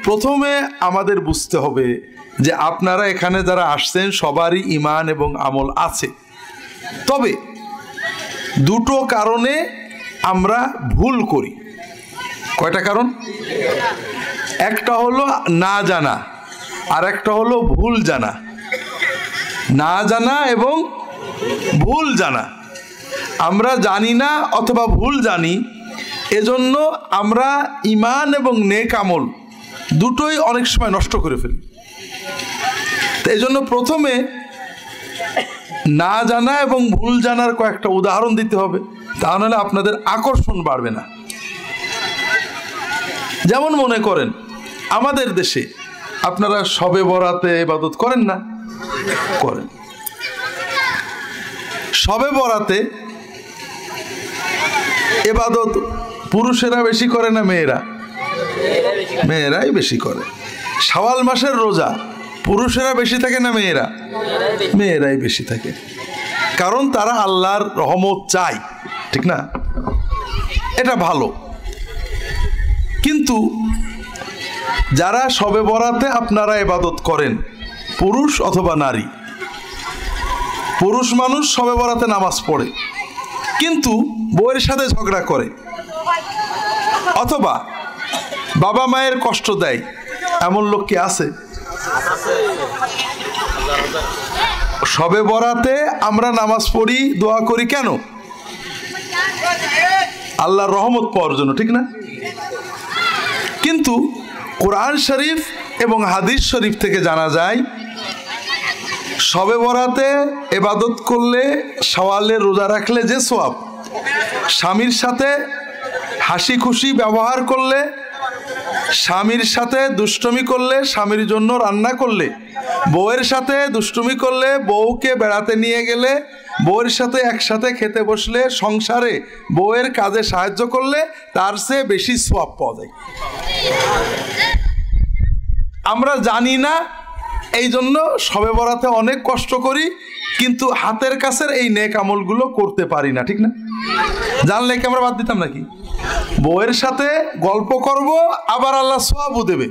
প্রথমে আমাদের বুঝতে হবে যে আপনারা এখানে যারা আসছেন সবারই ঈমান এবং আমল আছে, তবে দুটো কারণে আমরা ভুল করি। কয়টা কারণ? একটা হলো না জানা, আর একটা হলো ভুল জানা। না জানা এবং ভুল জানা, আমরা জানি না অথবা ভুল জানি, এজন্য আমরা ঈমান এবং নেক আমল দুটোই অনেক সময় নষ্ট করে ফেলি। এই জন্য প্রথমে না জানা এবং ভুল জানার কয়েকটা উদাহরণ দিতে হবে, তা নাহলে আপনাদের আকর্ষণ বাড়বে না। যেমন মনে করেন আমাদের দেশে আপনারা শবে বরাতে ইবাদত করেন না? করেন। শবে বরাতে ইবাদত পুরুষেরা বেশি করে না মেয়েরা? মেয়েরাই বেশি করে। শাওয়াল মাসের রোজা পুরুষেরা বেশি থাকে না মেয়েরা? মেয়েরাই বেশি থাকে, কারণ তারা আল্লাহর রহমত চায়, ঠিক না? এটা ভালো। কিন্তু যারা শবে বরাতে আপনারা ইবাদত করেন, পুরুষ অথবা নারী, পুরুষ মানুষ শবে বরাতে নামাজ পড়ে কিন্তু বউয়ের সাথে ঝগড়া করে, অথবা বাবা মায়ের কষ্ট দেয়, এমন লোক কি আছে? শবে বরাতে আমরা নামাজ পড়ি, দোয়া করি কেন? আল্লাহর রহমত পাওয়ার জন্য, ঠিক না? কিন্তু কোরআন শরীফ এবং হাদিস শরীফ থেকে জানা যায় শবে বরাতে ইবাদত করলে, শাওয়ালের রোজা রাখলে যে সওয়াব, স্বামীর সাথে হাসি খুশি ব্যবহার করলে, স্বামীর সাথে দুষ্টুমি করলে, স্বামীর জন্য রান্না করলে, বউয়ের সাথে দুষ্টুমি করলে, বউকে বেড়াতে নিয়ে গেলে, বউয়ের সাথে একসাথে খেতে বসলে, সংসারে বউয়ের কাজে সাহায্য করলে তার চেয়ে বেশি সওয়াব পাওয়া যায়। আমরা জানি না, এই জন্য শবে বরাতে অনেক কষ্ট করি, কিন্তু হাতের কাছের এই নেক আমলগুলো করতে পারি না, ঠিক না? জানলে কি আমরা বাদ দিতাম নাকি? বউয়ের সাথে গল্প করব, আবার আল্লাহ সওয়াবও দেবে,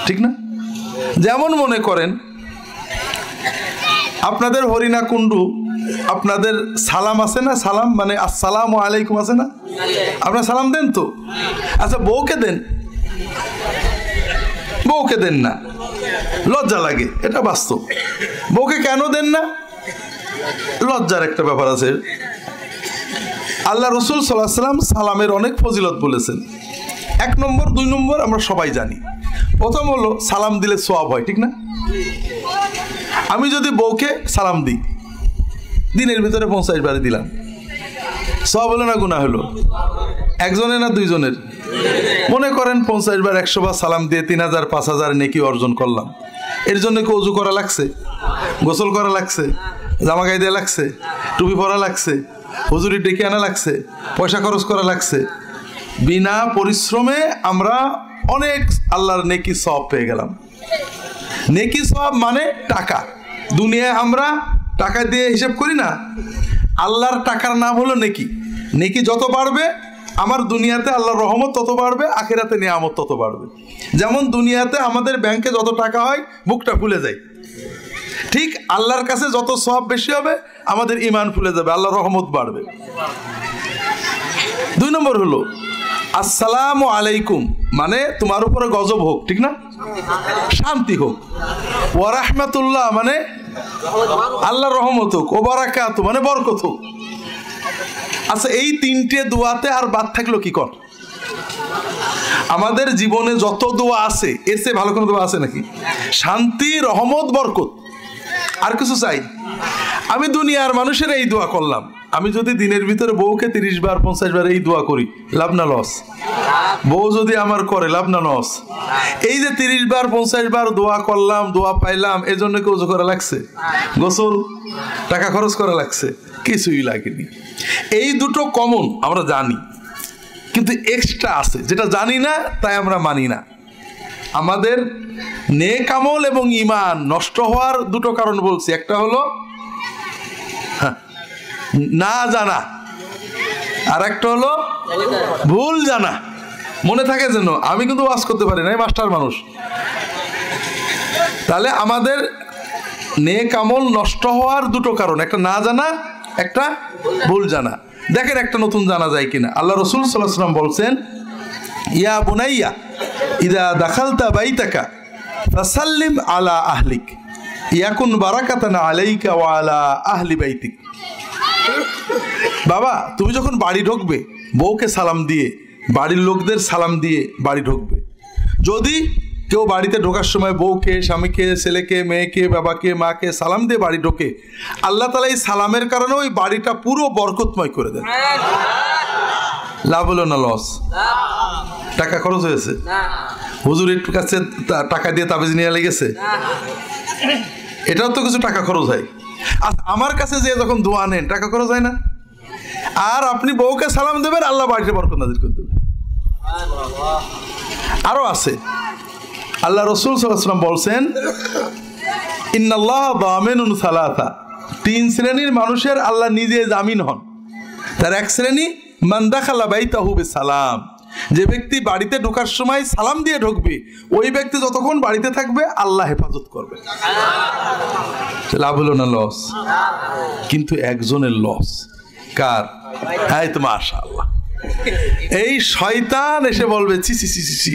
ঠিক না? যেমন মনে করেন আপনাদের হরিণা কুণ্ডু, আপনাদের সালাম আছে না? সালাম মানে আসসালামু আলাইকুম আছে না? আপনারা সালাম দেন তো? আচ্ছা, বউকে দেন? বউকে দেন না, লজ্জা লাগে, এটা বাস্তব। বউকে কেন দেন না? লজ্জার একটা ব্যাপার আছে। আল্লাহ রসুল সাল্লাল্লাহু আলাইহি ওয়াসাল্লাম সালামের অনেক ফজিলত বলেছেন। 1 নম্বর 2 নম্বর আমরা সবাই জানি। প্রথম হলো সালাম দিলে সওয়াব হয়, ঠিক না? আমি যদি বউকে সালাম দিই, দিনের ভিতরে 50 বারে দিলাম, সওয়াব হলো না গুনাহ হলো? একজনের না দুইজনের? মনে করেন 50 বার 100 বার সালাম দিয়ে 3000 5000 নেকি অর্জন করলাম। এর জন্য কি ওযু করা লাগছে? গোসল করা লাগছে? জামা গায়ে দেওয়া লাগছে? টুপি পরা লাগছে? হুজুরি ডেকে আনা লাগছে? পয়সা খরচ করা লাগছে? বিনা পরিশ্রমে আমরা অনেক আল্লাহর নেকি সওয়াব পেয়ে গেলাম। নেকি সওয়াব মানে টাকা। দুনিয়ায় আমরা টাকা দিয়ে হিসাব করি না, আল্লাহর টাকার নাম হলো নেকি। নেকি যত বাড়বে আমার দুনিয়াতে আল্লাহর রহমত তত বাড়বে, আখিরাতে নিয়ামত তত বাড়বে। যেমন দুনিয়াতে আমাদের ব্যাংকে যত টাকা হয় বুকটা ফুলে যায়, ঠিক আল্লাহর কাছে যত সওয়াব বেশি হবে আমাদের ঈমান ফুলে যাবে, আল্লাহর রহমত বাড়বে। 2 নম্বর হলো আসসালামু আলাইকুম মানে তোমার উপরে গজব হোক, ঠিক না? শান্তি হোক। ওয়া রাহমাতুল্লাহ মানে আল্লাহর রহমত হোক। ওয়া বারাকাতু মানে বরকত হোক। আচ্ছা, এই 3টে দোয়াতে আর বাদ থাকলো কি কর? আমাদের জীবনে যত দোয়া আছে এর চেয়ে ভালো কোনো দোয়া আছে নাকি? শান্তি, রহমত, বরকত, আর কিছু চাই? আমি দুনিয়ার মানুষের এই দোয়া করলাম, আমি যদি দিনের ভিতরে বউকে 30 বার 50 বার এই দোয়া করি, লাভ না লস? বউ যদি আমার করে, লাভ না লস? এই যে 30 বার 50 বার দোয়া করলাম, দোয়া পাইলাম, এজন্য কি ওযু করা লাগছে? গোসল, টাকা খরচ করা লাগছে? কিছুই লাগেনি। এই দুটো কমন আমরা জানি, কিন্তু এক্সট্রা আছে যেটা জানি না, তাই আমরা মানি না। আমাদের নেক আমল এবং ঈমান নষ্ট হওয়ার দুটো কারণ বলছি। একটা হলো না জানা, আর একটা হলো ভুল জানা। মনে থাকে যেন আমি কিন্তু ওয়াজ করতে পারি না, মাস্টার মানুষ। তাহলে আমাদের নেক আমল নষ্ট হওয়ার দুটো কারণ, একটা না জানা, একটা ভুল জানা। দেখেন একটা নতুন জানা যায় কিনা। আল্লাহ রাসূল সাল্লাল্লাহু আলাইহি ওয়াসাল্লাম বলছেন, ইয়া বুনাইয়া ইযা দাখালতা বাইতাকা ফাসাল্লিম আলা আহলিক ইয়াকুন বারাকাতান আলাইকা ওয়া আলা আহলি বাইতিক। বাবা, তুমি যখন বাড়ি ঢুকবে বউকে সালাম দিয়ে, বাড়ির লোকদের সালাম দিয়ে বাড়ি ঢুকবে। যদি কেউ বাড়িতে ঢোকার সময় বউকে, স্বামীকে, ছেলেকে, মেয়েকে, বাবাকে, মাকে সালাম দিয়ে বাড়ি ঢোকে, আল্লাহ তাআলা এই সালামের কারণে ওই বাড়িটা পুরো বরকতময় করে দেন। লাভ হলো না লস? টাকা খরচ হয়েছে? হুজুরের কাছে টাকা দিয়ে তাবিজ নিয়ে লেগেছে? এটাও তো কিছু টাকা খরচ হয়। আর আমার কাছে যে যখন দোয়া নেন টাকা খরচ হয় না? আর আপনি বউকে সালাম দেবেন, আল্লাহ বাড়িতে বরকত নাযিল করে দেবেন। আরো আছে, আল্লাহ রাসূল সাল্লাল্লাহু আলাইহি ওয়াসাল্লাম বলছেন, ইন্নাল্লাহা দামিনুন সালাসা, তিন শ্রেণীর মানুষের আল্লাহ নিজে জামিন হন। তার এক শ্রেণী, মান দাখালা বাইতাহু বিসালাম, যে ব্যক্তি বাড়িতে ঢোকার সময় সালাম দিয়ে ঢুকবে, ওই ব্যক্তি যতক্ষণ বাড়িতে থাকবে আল্লাহ হেফাজত করবে। লাভ হলো না লস? কিন্তু একজনের লস। কার? এই তো মাশাআল্লাহ, এই শয়তান এসে বলবে, ছি ছি ছি ছি,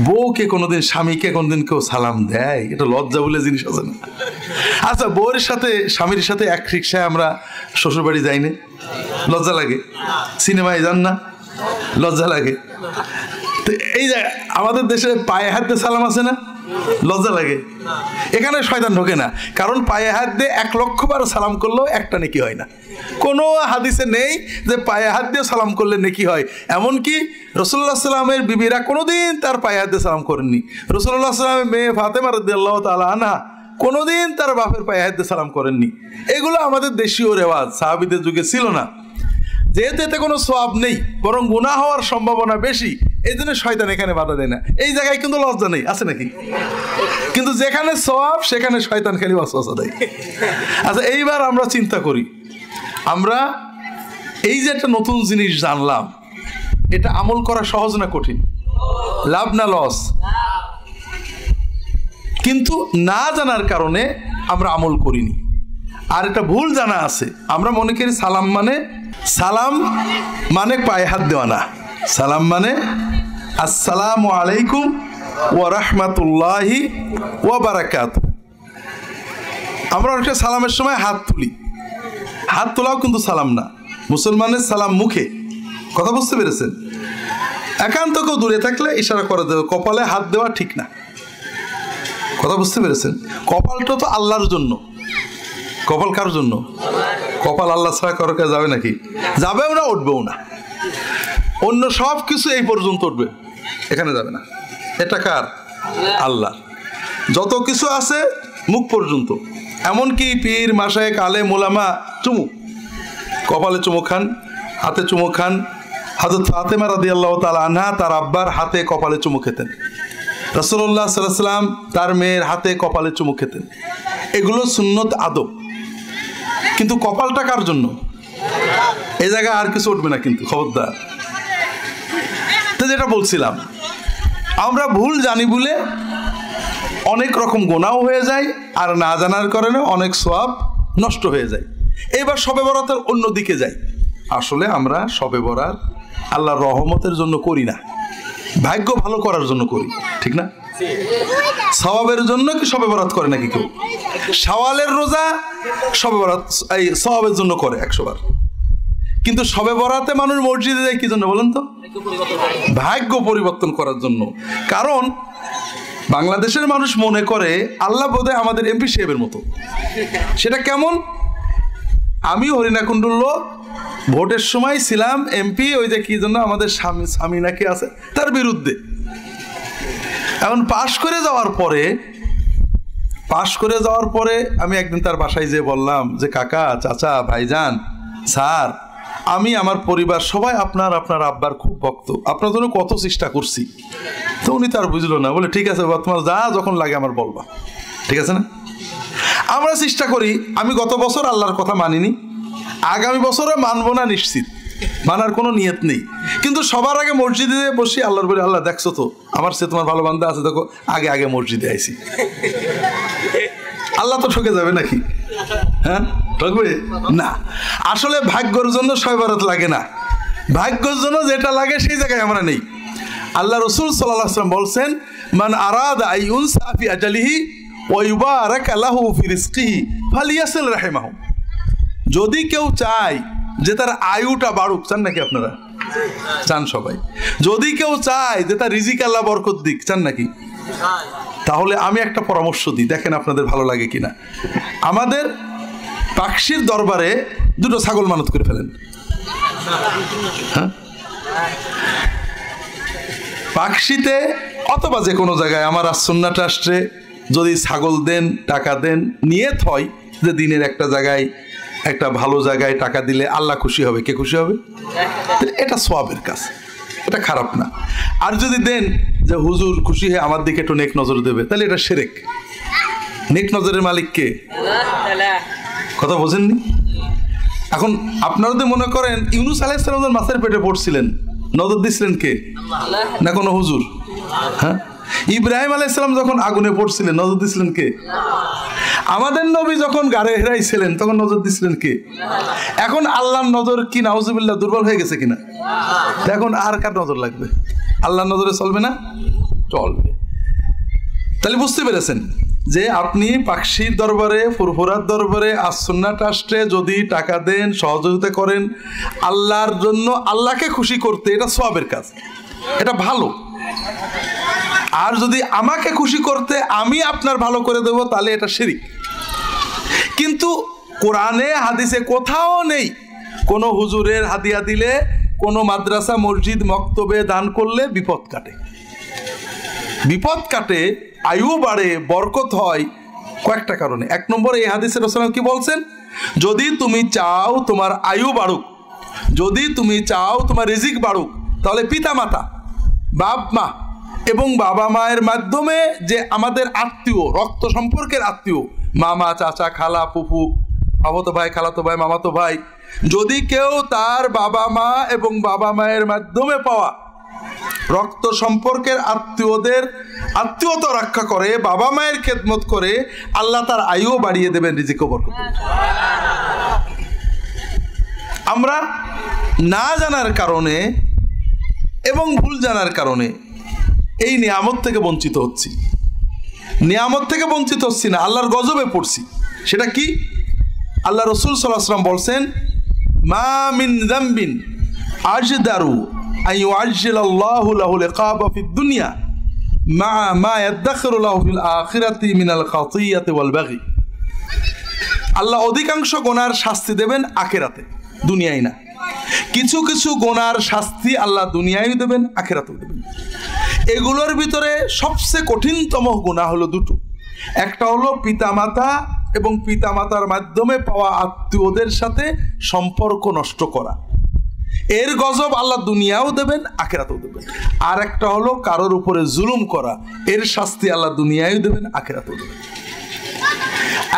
বউকে কোনোদিন, স্বামীকে কোনোদিন কেউ সালাম দেয়? এটা লজ্জা বলে জিনিস আছে না? আচ্ছা, বউয়ের সাথে, স্বামীর সাথে এক রিক্সায় আমরা শ্বশুর বাড়ি যাই না? লজ্জা লাগে? সিনেমায় যান না? লজ্জা লাগে? তো এই যে আমাদের দেশে পায়ে হাত দিয়ে সালাম আছে না? লজ্জা লাগে? এখানে শয়তান ঢোকে না, কারণ পায়ে হাত দিয়ে 1,00,000 বার সালাম করলেও একটা নেকি হয় না। কোনো হাদিসে নেই যে পায়ে হাত দিয়ে সালাম করলে নেকি হয়। এমনকি রাসূলুল্লাহ সাল্লামের বিবিরা কোনোদিন তার পায়ে হাত দিয়ে সালাম করেননি। রাসূলুল্লাহ সাল্লামের মেয়ে ফাতেমা রাদিয়াল্লাহু তাআলা আনহা কোনোদিন তার বাপের পায়ে হাত দিয়ে সালাম করেননি। এগুলো আমাদের দেশীয় রেওয়াজ, সাহাবীদের যুগে ছিল না। যেহেতু এতে কোনো সওয়াব নেই, বরং গুনাহ হওয়ার সম্ভাবনা বেশি, এই জন্য শয়তান এখানে বাধা দেয় না। এই জায়গায় কিন্তু লজ্জা নেই, আছে নাকি? কিন্তু যেখানে সওয়াব সেখানে শয়তান খালি ওয়াসওয়াসা দেয়। আচ্ছা, এইবার আমরা চিন্তা করি, আমরা এই যে একটা নতুন জিনিস জানলাম, এটা আমল করা সহজ না কঠিন? লাভ না লস? কিন্তু না জানার কারণে আমরা আমল করিনি। আর একটা ভুল জানা আছে, আমরা মনে করি সালাম মানে পায়ে হাত দেওয়া না। সালাম মানে আসসালামু আলাইকুম ওয়া রাহমাতুল্লাহি ওয়া বারাকাতুহু। আমরা অনেকটা সালামের সময় হাত তুলি, হাত তোলাও কিন্তু সালাম না। মুসলমানের সালাম মুখে। কথা বুঝতে পেরেছেন? একান্ত কেউ দূরে থাকলে ইশারা করে দেবে, কপালে হাত দেওয়া ঠিক না। কথা বুঝতে পেরেছেন? কপালটা তো আল্লাহর জন্য। কপাল কার জন্য? কপাল আল্লাহ ছাড়া কারো কাছে যাবে নাকি? যাবেও না, উঠবেও না। অন্য সব কিছু এই পর্যন্ত উঠবে, এখানে যাবে না। এটা কার? আল্লাহ। যত কিছু আছে মুখ পর্যন্ত। এমনকি পীর, মাশায়েখ, আলেম, উলামা চুমুক, কপালে চুমুক খান, হাতে চুমুক খান। হযরত ফাতেমা রাদিয়াল্লাহু তাআলা আনহা তার আব্বার হাতে কপালে চুমুক খেতেন। রাসূলুল্লাহ সাল্লাল্লাহু আলাইহি ওয়াসাল্লাম তার মেয়ের হাতে কপালে চুমুক খেতেন। এগুলো সুন্নত, আদব। কিন্তু কপালটা কার জন্য? এই জায়গায় আর কিছু উঠবে না কিন্তু, খবরদার। তো যেটা বলছিলাম, আমরা ভুল জানি বলে অনেক রকম গুনাহ হয়ে যায়, আর না জানার কারণে অনেক সওয়াব নষ্ট হয়ে যায়। এবার শবে বরাতের অন্য দিকে যাই। আসলে আমরা শবে বরাত আল্লাহর রহমতের জন্য করি না, ভাগ্য ভালো করার জন্য করি, ঠিক না? সওয়াবের জন্য কি শবে বরাত করে নাকি কেউ? শাওয়ালের রোজা শবে বরাত এই সওয়াবের জন্য করে 100 বার। কিন্তু শবে বরাতে মানুষ মসজিদে যায় কি জন্য বলেন তো? ভাগ্য পরিবর্তন করার জন্য। কারণ বাংলাদেশের মানুষ মনে করে আল্লাহ বোধহয় আমাদের এমপি সাহেবের মতো। সেটা কেমন? আমি হরিণাকুণ্ডুর লোক, ভোটের সময় ছিলাম এমপি, ওই যে কি জন্য আমাদের স্বামী নাকি আছে তার বিরুদ্ধে। এখন পাশ করে যাওয়ার পরে আমি একদিন তার বাসায় যেয়ে বললাম যে, কাকা, চাচা, ভাইজান, স্যার, আমি আমার পরিবার সবাই আপনার আব্বার খুব ভক্ত, আপনার জন্য কত চেষ্টা করছি। তো উনি তার বুঝলো না, বলে ঠিক আছে তোমার যা যখন লাগে আমার বলবা, ঠিক আছে না? আমরা চেষ্টা করি। আমি গত বছর আল্লাহর কথা মানিনি, আগামী বছরে মানবো না নিশ্চিত। মানার কোনো নিয়ত নেই, কিন্তু সবার আগে মসজিদে বসি আল্লাহর বলে, আল্লাহ দেখছো তো আমার সে তোমার ভালো বান্দা আছে, দেখো আগে আগে মসজিদে আইছি। আল্লাহ তো ঠকে যাবে নাকি? হ্যাঁ, ঠকবে না। আসলে ভাগ্যর জন্য শবে বরাত লাগে না, ভাগ্যর জন্য যেটা লাগে সেই জায়গায় আমরা নেই। আল্লাহ রসুল সাল্লাল্লাহু আলাইহি ওয়াসাল্লাম বলছেন, মান আরাদা আইয়ুনসা ফি আজালিহি ওয়া ইউবারাকা লাহু ফি রিজকিহি ফালিয়াসিল রাহিমাহু। যদি কেউ চায় যে তার আয়ুটা বাড়ুক, চান নাকি আপনারা? চান সবাই। যদি কেউ চায় যে তার রিজিক আল্লাহ বরকত দিক, চান নাকি? তাহলে আমি একটা পরামর্শ দিই, দেখেন আপনাদের ভালো লাগে কিনা। আমাদের পাকশির দরবারে দুটো ছাগল মানত করে ফেলেন। হ্যাঁ, পাকশিতে অথবা যে কোনো জায়গায় আমার সুন্নাহ ট্রাস্টে যদি ছাগল দেন, টাকা দেন, নিয়ত হয় যে দিনের একটা জায়গায়, একটা ভালো জায়গায় টাকা দিলে আল্লাহ খুশি হবে। কে খুশি হবে? এটা সওয়াবের কাজ, এটা খারাপ না। আর যদি দেন যে হুজুর খুশি হয়ে আমার দিকে একটু নেক নজর দেবে, তাহলে এটা শিরক। নেক নজরের মালিক কে? কথা বোঝেননি? এখন আপনারা যদি মনে করেন ইউনূস আলাইহিস সালাম মাছের পেটে পড়ছিলেন, নজর দিছিলেন কে? না কোনো হুজুর? হ্যাঁ, ইব্রাহিম আলাইহিস সালাম যখন আগুনে পড়ছিলেন, নজর দিছিলেন কে? আমাদের নবী যখন গাড়ে হেরাইছিলেন তখন নজর দিছিলেন কে? এখন আল্লাহর নজর কি নাউজুবিল্লাহ দুর্বল হয়ে গেছে কিনা? এখন আর কার নজর লাগবে? আল্লাহর নজরে চলবে না? চলবে। তাহলে বুঝতে পেরেছেন যে আপনি পাকশির দরবারে, ফুরফুরার দরবারে, আস-সুন্নাহ ট্রাস্টে যদি টাকা দেন, সহযোগিতা করেন আল্লাহর জন্য, আল্লাহকে খুশি করতে, এটা সওয়াবের কাজ, এটা ভালো। আর যদি আমাকে খুশি করতে আমি আপনার ভালো করে দেব, তাহলে এটা শিরক। কিন্তু কোরআনে হাদিসে কোথাও নেই কোনো হুজুরের হাদিয়া দিলে, কোনো মাদ্রাসা, মসজিদ, মক্তবে দান করলে বিপদ কাটে। বিপদ কাটে, আয়ু বাড়ে, বরকত হয় কয়েকটা কারণে। এক নম্বরে এই হাদিসে রাসূলুল্লাহ কি বলছেন? যদি তুমি চাও তোমার আয়ু বাড়ুক, যদি তুমি চাও তোমার রিজিক বাড়ুক, তাহলে পিতা মাতা, বাপ মা এবং বাবা মায়ের মাধ্যমে যে আমাদের আত্মীয়, রক্ত সম্পর্কের আত্মীয়, মামা, চাচা, খালা, ফুফু, মামাতো ভাই, খালাতো ভাই, মামাতো ভাই, যদি কেউ তার বাবা মা এবং বাবা মায়ের মাধ্যমে পাওয়া রক্ত সম্পর্কের আত্মীয়দের আত্মীয়তা রক্ষা করে, বাবা মায়ের খেদমত করে, আল্লাহ তার আয়ু বাড়িয়ে দেবেন, রিজিকও বরকত দেবেন। আমরা না জানার কারণে এবং ভুল জানার কারণে এই নিয়ামত থেকে বঞ্চিত হচ্ছি। নিয়ামত থেকে বঞ্চিত হচ্ছি না, আল্লাহর গজবে পড়ছি। সেটা কি? আল্লাহ রসুল সাল্লাল্লাহু আলাইহি ওয়াসাল্লাম বলছেন, মা মিন যামবিন আজদারু আন ইউআজ্জিলাল্লাহু লাহুল ইকাবা ফিদ দুনিয়া মা মা ইয়াদখিরু লাহু ফিল আখিরাতি মিনাল খাতিয়াতি ওয়াল বাগি। আল্লাহ অধিকাংশ গুনার শাস্তি দেবেন আখিরাতে, দুনিয়ায় না। কিছু কিছু গুনার শাস্তি আল্লাহ দুনিয়ায় দেবেন, আখিরাতেও দেবেন। এগুলোর ভিতরে সবচেয়ে কঠিনতম গুনাহ হলো দুটো। একটা হলো পিতামাতা এবং পিতামাতার মাধ্যমে পাওয়া আত্মীয়দের সাথে সম্পর্ক নষ্ট করা। এর গজব আল্লাহ দুনিয়াও দেবেন, আখিরাতেও দেবেন। আর একটা হলো কারোর উপরে জুলুম করা, এর শাস্তি আল্লাহ দুনিয়ায় দেবেন, আখিরাতেও দেবেন।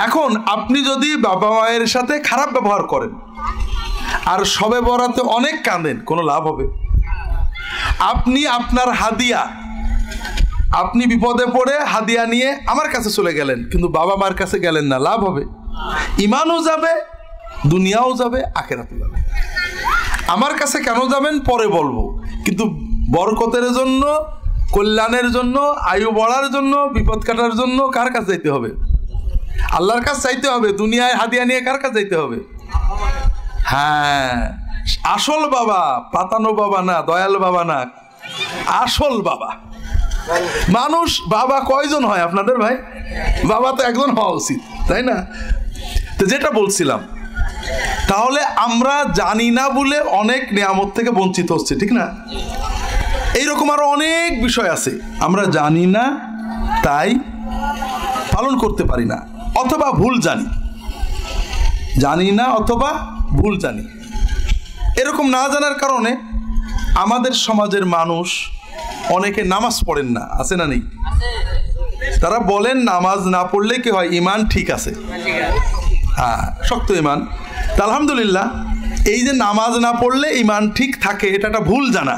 এখন আপনি যদি বাবা মায়ের সাথে খারাপ ব্যবহার করেন আর শবে বরাতে অনেক কাঁদেন, কোনো লাভ হবে? আপনি আপনার হাদিয়া, আপনি বিপদে পড়ে হাদিয়া নিয়ে আমার কাছে চলে গেলেন, কিন্তু বাবা মার কাছে গেলেন না, লাভ হবে? ইমানও যাবে, দুনিয়াও যাবে, আখিরাতও যাবে। আমার কাছে কেন যাবেন পরে বলবো, কিন্তু বরকতের জন্য, কল্যাণের জন্য, আয়ু বাড়ার জন্য, বিপদ কাটার জন্য কার কাছে যাইতে হবে? আল্লাহর কাছে চাইতে হবে। দুনিয়ায় হাদিয়া নিয়ে কার কাছে যাইতে হবে? হ্যাঁ, আসল বাবা, পাতানো বাবা না, দয়াল বাবা না, আসল বাবা। মানুষ বাবা কয়জন হয় আপনাদের ভাই? বাবা তো একজন হওয়া উচিত, তাই না? তো যেটা বলছিলাম, তাহলে আমরা জানি না বলে অনেক নিয়ামত থেকে বঞ্চিত হচ্ছে, ঠিক না? এইরকম আরো অনেক বিষয় আছে, আমরা জানি না তাই পালন করতে পারি না, অথবা ভুল জানি, জানি না অথবা ভুল জানি। এরকম না জানার কারণে আমাদের সমাজের মানুষ অনেকে নামাজ পড়েন না, আছে না নেই? তারা বলেন নামাজ না পড়লে কি হয়, ইমান ঠিক আছে, হ্যাঁ শক্ত ইমান। তা আলহামদুলিল্লাহ এই যে নামাজ না পড়লে ইমান ঠিক থাকে, এটা একটা ভুল জানা।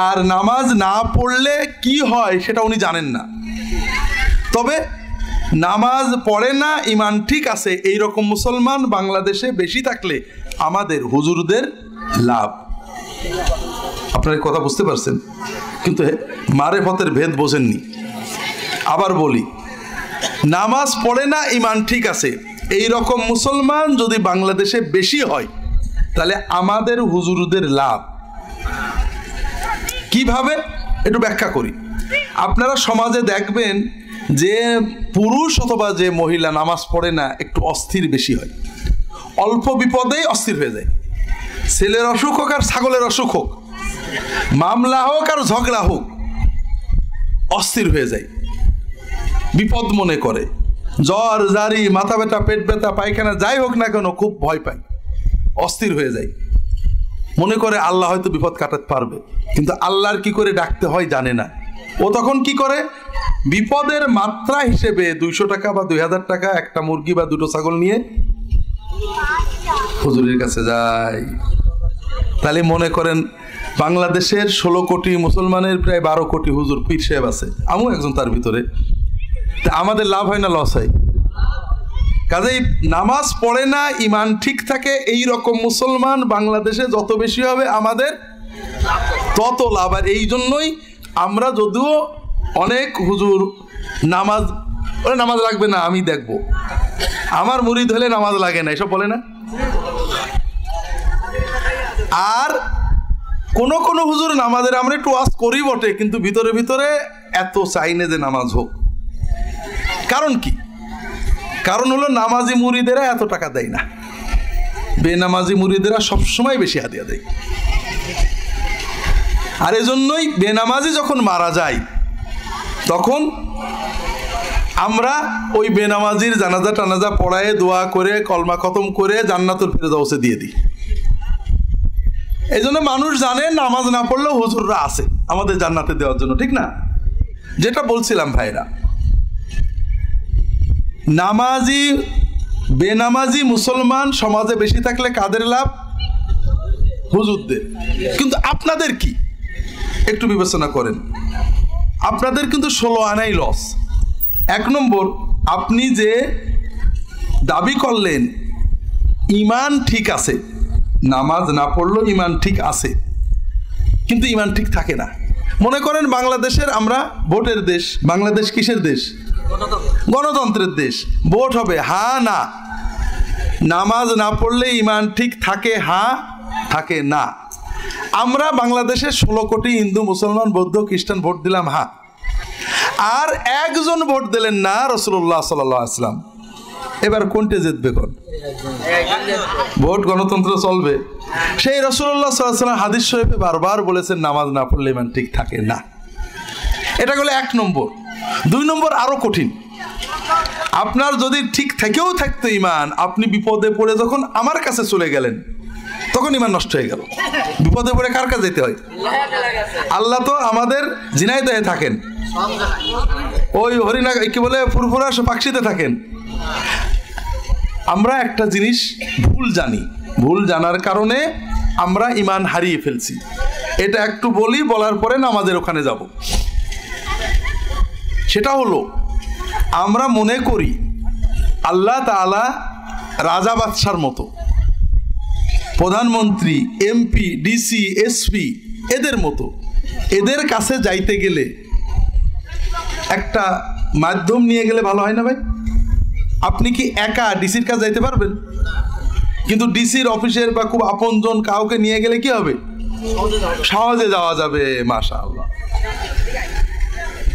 আর নামাজ না পড়লে কি হয় সেটা উনি জানেন না। তবে নামাজ পড়ে না, ইমান ঠিক আছে, এই রকম মুসলমান বাংলাদেশে বেশি থাকলে আমাদের হুজুরদের লাভ। আপনারা কথা বুঝতে পারছেন? কিন্তু মারেফতের ভেদ বোঝেননি। আবার বলি, নামাজ পড়ে না, ইমান ঠিক আছে, এই রকম মুসলমান যদি বাংলাদেশে বেশি হয় তাহলে আমাদের হুজুরদের লাভ। কিভাবে একটু ব্যাখ্যা করি। আপনারা সমাজে দেখবেন যে পুরুষ অথবা যে মহিলা নামাজ পড়ে না একটু অস্থির বেশি হয়, অল্প বিপদেই অস্থির হয়ে যায়। ছেলের অসুখ হোক আর ছাগলের অসুখ হোক, মামলা হোক আর ঝগড়া হোক, অস্থির হয়ে যায়, বিপদ মনে করে। জ্বর, জারি, মাথা ব্যথা, পেট ব্যথা, পায়খানা যাই হোক না কেন খুব ভয় পায়, অস্থির হয়ে যায়, মনে করে আল্লাহ হয়তো বিপদ কাটাতে পারবে। কিন্তু আল্লাহর কি করে ডাকতে হয় জানে না। ও তখন কি করে, বিপদের মাত্রা হিসেবে 200 টাকা বা 2000 টাকা একটা মুরগি বা 2টো ছাগল নিয়ে হুজুরের কাছে যায়। তাহলে মনে করেন বাংলাদেশের 16 কোটি মুসলমানের প্রায় 12 কোটি হুজুর পীর সাহেব আছে, আমিও একজন তার ভিতরে। আমাদের লাভ হয় না লস হয়? কাজেই নামাজ পড়ে না, ইমান ঠিক থাকে, এই রকম মুসলমান বাংলাদেশে যত বেশি হবে আমাদের তত লাভ। আর এই জন্যই আমরা যদিও অনেক হুজুর নামাজ লাগবে না, আমি দেখবো, আমার মুরিদ হলে নামাজ লাগে না, এসব বলে না। আর কোন কোন হুজুর নামাজের আমরা একটু ওয়াজ করি বটে, কিন্তু ভিতরে ভিতরে এত চাই না যে নামাজ হোক। কারণ কি? কারণ হলো নামাজি মুরিদেরা এত টাকা দেয় না, বেনামাজি মুরিদেরা সবসময় বেশি হাদিয়া দেয়। আর এজন্যই বেনামাজি যখন মারা যায় তখন আমরা ওই বেনামাজির জানাজা টানাজা পড়ায় দোয়া করে কলমা খতম করে জান্নাতুল ফেরদাউসে দিয়ে দিই। এই জন্য মানুষ জানে নামাজ না পড়লেও হুজুররা আছে আমাদের জান্নাতে দেওয়ার জন্য, ঠিক না? যেটা বলছিলাম ভাইরা, নামাজি বেনামাজি মুসলমান সমাজে বেশি থাকলে কাদের লাভ? হুজুরদের। কিন্তু আপনাদের কি একটু বিবেচনা করেন, আপনাদের কিন্তু 16 আনাই লস। 1 নম্বর, আপনি যে দাবি করলেন ইমান ঠিক আছে, নামাজ না পড়লেও ইমান ঠিক আছে, কিন্তু ইমান ঠিক থাকে না। মনে করেন বাংলাদেশের আমরা ভোটের দেশ, বাংলাদেশ কিসের দেশ? গণতন্ত্রের দেশ। ভোট হবে হা না, নামাজ না পড়লে ইমান ঠিক থাকে হা, থাকে না। আমরা বাংলাদেশে 16 কোটি হিন্দু মুসলমান বৌদ্ধ খ্রিস্টান ভোট দিলাম হা, আর একজন ভোট দিলেন না, রাসূলুল্লাহ সাল্লাল্লাহু আলাইহি ওয়াসাল্লাম। এবার কোনটা জিতবে? কোন ভোট গণতন্ত্র চলবে? সেই রাসূলুল্লাহ সাল্লাল্লাহু আলাইহি ওয়াসাল্লাম হাদিস শরীফে বারবার বলেছেন নামাজ না পড়লে ইমান ঠিক থাকে না। এটা হলো 1 নম্বর। 2 নম্বর আরো কঠিন। আপনার যদি ঠিক থেকেও থাকতো ইমান, আপনি বিপদে পড়ে যখন আমার কাছে চলে গেলেন তখন ইমান নষ্ট হয়ে গেল। বিপদে পড়ে কার কাছে যেতে হয়? আল্লাহ তো আমাদের ঝিনাইদহে থাকেন, ওই হরিণা কি বলে ফুরফুরা পাকশিতে থাকেন। আমরা একটা জিনিস ভুল জানি, ভুল জানার কারণে আমরা ইমান হারিয়ে ফেলছি। এটা একটু বলি, বলার পরে নামাজের ওখানে যাব। সেটা হলো আমরা মনে করি আল্লাহ তাআলা রাজা বাদশার মতো, প্রধানমন্ত্রী, এমপি, ডিসি, এসপি এদের মতো। এদের কাছে যাইতে গেলে একটা মাধ্যম নিয়ে গেলে ভালো হয় না ভাই? আপনি কি একা ডিসির কাছে যাইতে পারবেন? কিন্তু ডিসির অফিসের বা খুব আপনজন কাউকে নিয়ে গেলে কি হবে? সহজে যাওয়া যাবে। মাশাআল্লাহ।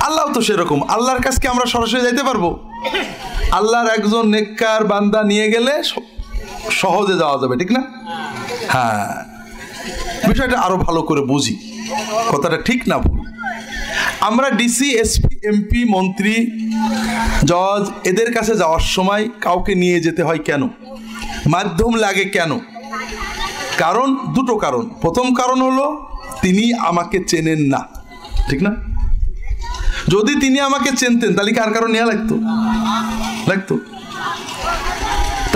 আল্লাহ তো সেরকম। আল্লাহর কাছে কি আমরা সরাসরি যাইতে পারবো? আল্লাহর একজন নেককার বান্দা নিয়ে গেলে সহজে যাওয়া যাবে, ঠিক না? হ্যাঁ, বিষয়টা আরো ভালো করে বুঝি, কথাটা ঠিক না ভুল। আমরা ডিসি, এসপি, এমপি, মন্ত্রী, জজ এদের কাছে যাওয়ার সময় কাউকে নিয়ে যেতে হয় কেন? মাধ্যম লাগে কেন? কারণ দুটো কারণ। প্রথম কারণ হলো তিনি আমাকে চেনেন না, ঠিক না? যদি তিনি আমাকে চিনতেন তাহলে কার কারণ নেওয়া লাগতো?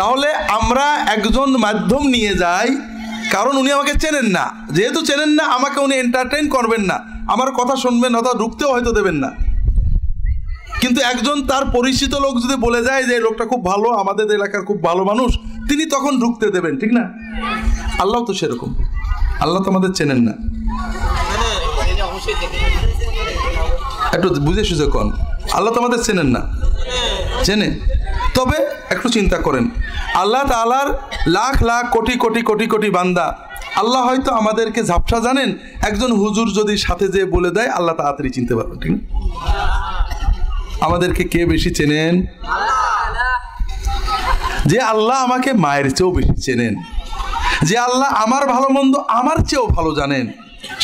তাহলে আমরা একজন মাধ্যম নিয়ে যাই, কারণ উনি আমাকে চেনেন না। যেহেতু চেনেন না, আমাকে উনি এন্টারটেইন করবেন না, আমার কথা শুনবেন না, অথবা ঢুকতেও হয়তো দেবেন না। কিন্তু একজন তার পরিচিত লোক যদি বলে যায় যে এই লোকটা খুব ভালো, আমাদের এলাকার খুব ভালো মানুষ, তিনি তখন ঢুকতে দেবেন, ঠিক না? আল্লাহ তো সেরকম, আল্লাহ তো আমাদের চেনেন না। একটু বুঝে সুঝে কন, আল্লাহ তো আমাদের চেনেন না, চেনে। তবে একটু চিন্তা করেন, আল্লাহ তাআলার লাখ লাখ কোটি কোটি কোটি কোটি বান্দা, আল্লাহ হয়তো আমাদেরকে ঝাপসা জানেন, একজন হুজুর যদি সাথে যেয়ে বলে দেয়, আল্লাহ তাড়াতাড়ি চিনতে পারবেন, ঠিক না? আমাদেরকে কে বেশি চেনেন? যে আল্লাহ আমাকে মায়ের চেয়েও বেশি চেনেন, যে আল্লাহ আমার ভালো মন্দ আমার চেয়েও ভালো জানেন,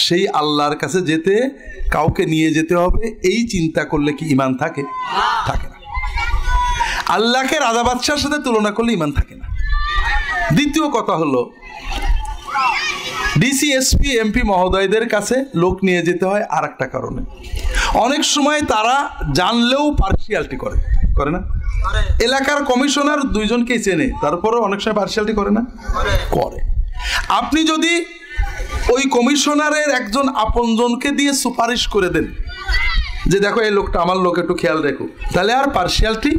সেই আল্লাহর কাছে যেতে কাউকে নিয়ে যেতে হবে, এই চিন্তা করলে কি ঈমান থাকে? থাকে না। আল্লাহকে রাজা বাদশার সাথে তুলনা করলে ঈমান থাকে না। দ্বিতীয় কথা হলো, ডিসি, এসপি, এমপি মহোদয়দের কাছে লোক নিয়ে যেতে হয় আর একটা কারণে। অনেক সময় তারা জানলেও পার্সিয়ালিটি করে না? এলাকার কমিশনার দুইজনকেই চেনে, তারপরেও অনেক সময় পার্সিয়ালিটি করে না? করে। আপনি যদি ওই কমিশনারের একজন আপনজনকে দিয়ে সুপারিশ করে দেন যে দেখো এই লোকটা আমার লোক, একটু খেয়াল রেখো, তাহলে আর পার্সিয়ালিটি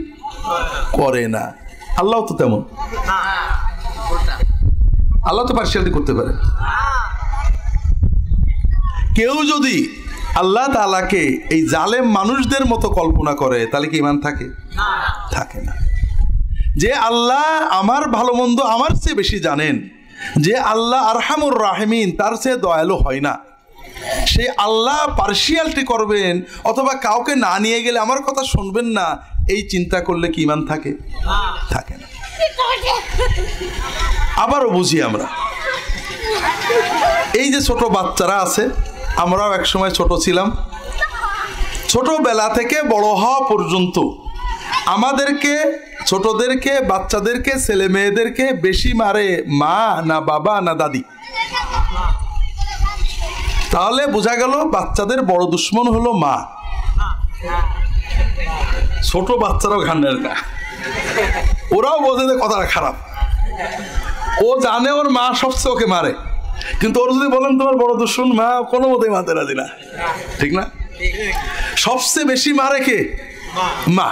করে না। আল্লাহ তো তেমন, আল্লাহ তো পার্সিয়ালিটি করতে পারে। কেউ যদি আল্লাহ তাআলাকে এই জালেম মানুষদের মতো কল্পনা করে, তাহলে কি ঈমান থাকে? থাকে না। যে আল্লাহ আমার ভালো মন্দ আমার চেয়ে বেশি জানেন, যে আল্লাহ আরহামুর রাহিমিন, তার চেয়ে দয়ালু হয় না, সে আল্লাহ পার্সিয়ালিটি করবেন অথবা কাউকে না নিয়ে গেলে আমার কথা শুনবেন না, এই চিন্তা করলে কি ঈমান থাকে? থাকে না। আবারও বুঝি আমরা, এই যে ছোট বাচ্চারা আছে, আমরাও এক সময় ছোট ছিলাম, ছোটবেলা থেকে বড় হওয়া পর্যন্ত আমাদেরকে, ছোটদেরকে, বাচ্চাদেরকে, ছেলে মেয়েদেরকে বেশি মারে মা না বাবা না দাদি? তাহলে বোঝা গেল বাচ্চাদের বড় দুশ্মন হলো মা। ছোট বাচ্চারাও ঘান্ডের না, ওরাও বোঝে যে কথাটা খারাপ, ও জানে ওর মা সবচেয়ে ওকে মারে, কিন্তু ওর যদি বলেন তোমার বড় দুশ্মন মা, কোনো মতেই মানতে রাজি না, ঠিক না? সবচেয়ে বেশি মারে কে? মা।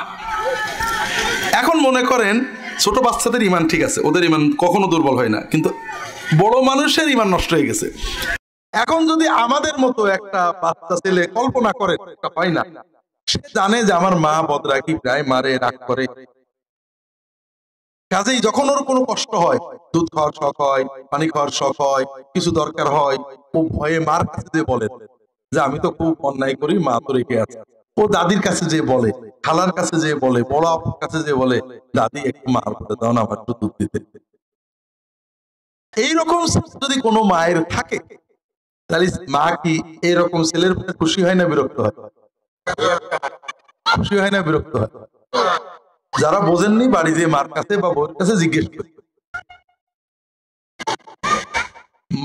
এখন মনে করেন ছোট বাচ্চাদের ঈমান ঠিক আছে, ওদের ঈমান কখনো দুর্বল হয় না, কিন্তু বড় মানুষের ঈমান নষ্ট হয়ে গেছে। এখন যদি আমাদের মতো একটা বাচ্চা ছেলে কল্পনা করে, পাই না, সে জানে যে আমার মা বদরাগী, প্রায় মারে, রাগ করে, কাজেই যখন ওর কোনো কষ্ট হয়, দুধ খাওয়ার শখ হয়, পানি খাওয়ার শখ হয়, কিছু দরকার হয়, ও ভয়ে মার কাছে যে বলে যে আমি তো খুব অন্যায় করি, মা তো রেখে আছে। ও দাদির কাছে যে বলে, খালার কাছে যে বলে, বড় আপুর কাছে যে বলে, দাদি একটু মার করে দাও না, আমার একটু দুধ দিতে। এইরকম যদি কোনো মায়ের থাকে, তাহলে মা কি এরকম ছেলের প্রতি খুশি হয় না বিরক্ত হয়? খুশি হয় না বিরক্ত হয়? যারা বোঝেননি বাড়ি দিয়ে মার কাছে বা বউর কাছে জিজ্ঞেস করে।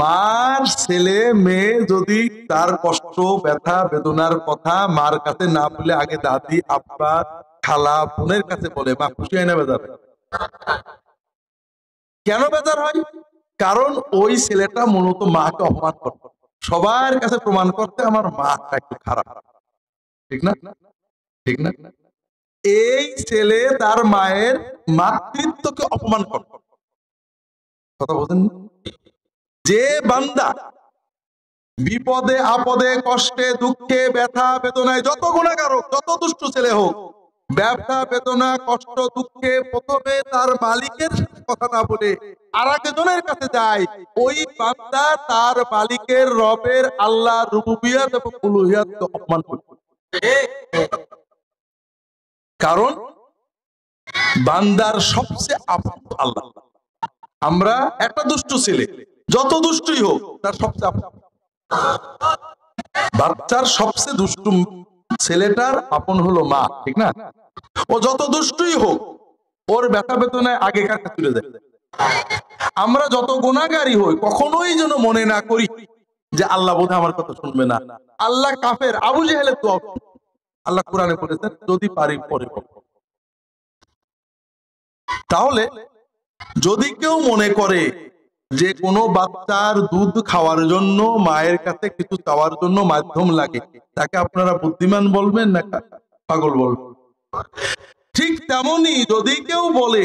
মার ছেলে মেয়ে যদি তার কষ্ট, ব্যথা, বেদনার কথা মার কাছে না বলে আগে দাদি, আব্বা, খালা, বোনের কাছে বলে, মা খুশি হয় না বেজার? কেন বেজার হয়? কারণ ওই ছেলেটা মূলত মাকে অপমান করত, সবার কাছে প্রমাণ করতে আমার মাটা একটু খারাপ, ঠিক না? ঠিক না? এই ছেলে তার মায়ের মাতৃত্বকে অপমান করত। কথা বলছেন? যে বান্দা বিপদে আপদে, কষ্টে, দুঃখে, ব্যথা, বেদনায়, যত গুনাহগার, যত দুষ্ট ছেলে হোক, ব্যথা, বেদনা, কষ্ট, দুঃখে প্রথমে তার মালিকের সাথে কথা না বলে আরেকজনের কাছে যায়, ওই বান্দা তার মালিকের, রবের, আল্লাহ রুবুবিয়ত এবং উলুহিয়তকে অপমান করে। কারণ বান্দার সবচেয়ে আপন আল্লাহ। আমরা একটা দুষ্ট ছেলে, যত দুষ্টই হোক, তার সবচেয়ে আপন, বাচ্চার সবচেয়ে দুষ্ট ছেলেটার আপন হলো মা, ঠিক না? ও যত দুষ্টই হোক, ওর ব্যথা বেদনায় আগে কাছে চলে যায়। আমরা যত গুনাহগারই হই, কখনোই যেন মনে না করি যে আল্লাহ বোধহয় আমার কথা শুনবে না। আল্লাহ কাফের আবু জেহেলের দোয়া, আল্লাহ কোরআনে বলেছেন যদি পারি পরে। তাহলে যদি কেউ মনে করে যে কোনো বাচ্চার দুধ খাওয়ার জন্য মায়ের কাছে কিছু চাওয়ার জন্য মাধ্যম লাগে, তাকে আপনারা বুদ্ধিমান বলবেন না পাগল বলবেন? ঠিক তেমনি যদি কেউ বলে